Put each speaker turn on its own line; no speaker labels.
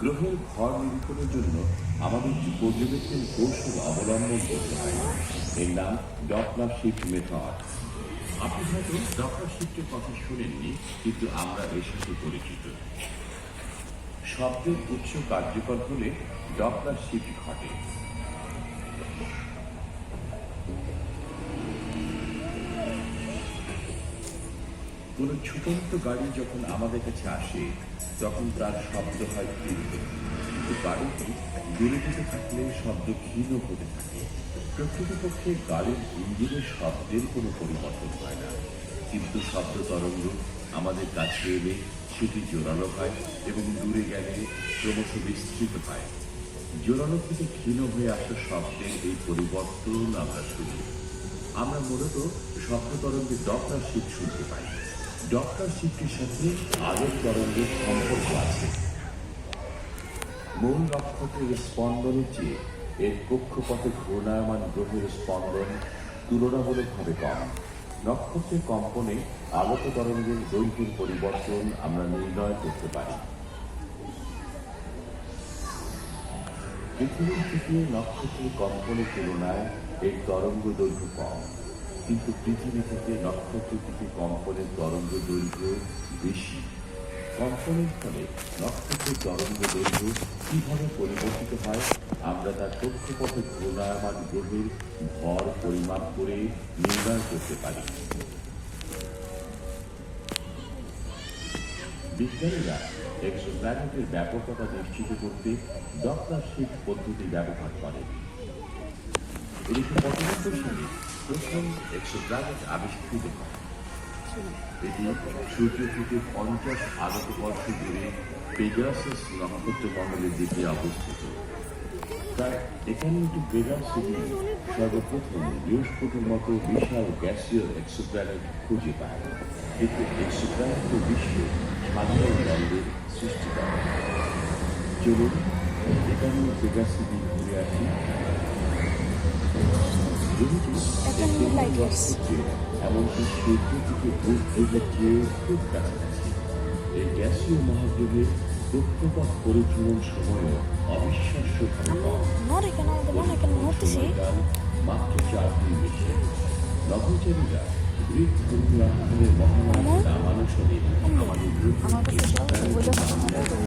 গ্রহের ভর নিরূপণের জন্য আমাদের যে পর্যবেক্ষণ কৌশল অবলম্বন করতে হয় এর নাম ডপলার শিফট মেথড। আপনি হয়তো ডপলার শিফটের কথা শুনেননি, কিন্তু আমরা এর সাথে পরিচিত। শব্দের উৎস কার্যকর হলে ডপলার শিফট ঘটে। কোনো ছুটন্ত গাড়ি যখন আমাদের কাছে আসে তখন তার শব্দ হয় তীব্র, কিন্তু গাড়িটি দূরে থেকে থাকলে শব্দ ক্ষীণ হতে থাকে। প্রকৃতপক্ষে গাড়ির ইঞ্জিনের শব্দের কোনো পরিবর্তন হয় না, কিন্তু শব্দ তরঙ্গ আমাদের কাছে এলে সেটি জোরালো হয় এবং দূরে গেলে ক্রমশ বিস্তৃত হয়। জোরালো থেকে ক্ষীণ হয়ে আসা শব্দের এই পরিবর্তন আমরা শুনি। আমরা মূলত শব্দ তরঙ্গের ডপলার শিফট শুনতে পাই। ডপলার শিফটের সাথে আলোক তরঙ্গের সম্পর্ক আছে। মূল নক্ষত্রের স্পন্দনের চেয়ে এর কক্ষপথে ঘূর্ণায়মান গ্রহের স্পন্দন তুলনামূলকভাবে কম। নক্ষত্রের কম্পনে আলোক তরঙ্গের দৈর্ঘ্যের পরিবর্তন আমরা নির্ণয় করতে পারি। পৃথিবীর থেকে নক্ষত্রের কম্পনের তুলনায় এর তরঙ্গ দৈর্ঘ্য কম, কিন্তু পৃথিবী থেকে নক্ষত্রের দিকে কম্পনের তরঙ্গ দৈর্ঘ্য বেশি। কম্পনের ফলে নক্ষত্রের তরঙ্গ দৈর্ঘ্য কিভাবে পরিবর্তিত হয় আমরা তার কক্ষপথে ঘূর্ণায়মান গ্রহের ভর পরিমাপ করে নির্ণয় করতে পারি। বিজ্ঞানীরা এক্সোপ্ল্যানেটের ব্যাপকতা নিশ্চিত করতে ডপলার শিফট পদ্ধতি ব্যবহার করেন। 1995 সালে প্রথম এক্সোপ্ল্যানেট আবিষ্কৃত হয়। এটি সূর্য থেকে 50 আলোকবর্ষ দূরে পেগাসাস নক্ষত্রমণ্ডলের দিকে অবস্থিত। তার 51টি বেগার সিগন্যাল সর্বপ্রথম বৃহস্পতির মতো বিশাল গ্যাসীয় এক্সোপ্ল্যানেট খুঁজে পায়। এতে এক্সোপ্ল্যানেটের বিশ্বে সাধারণ দণ্ডের সৃষ্টি করে। চলুন 51 পেগাসিটি ঘুরে আসি। এমনকি সূর্য থেকে ভূগ্রহের চেয়ে খুব কাছাকাছি। এই গ্যাসীয় মহাগ্রহের কক্ষপথ পরিভ্রমণ সময়ও অবিশ্বাস্যভাবে কম। সময়কাল মাত্র 4 দিন বেশি। নভোচারীরা গ্রিক ধর্মীয় মহামারী নামানুসারে আমাদের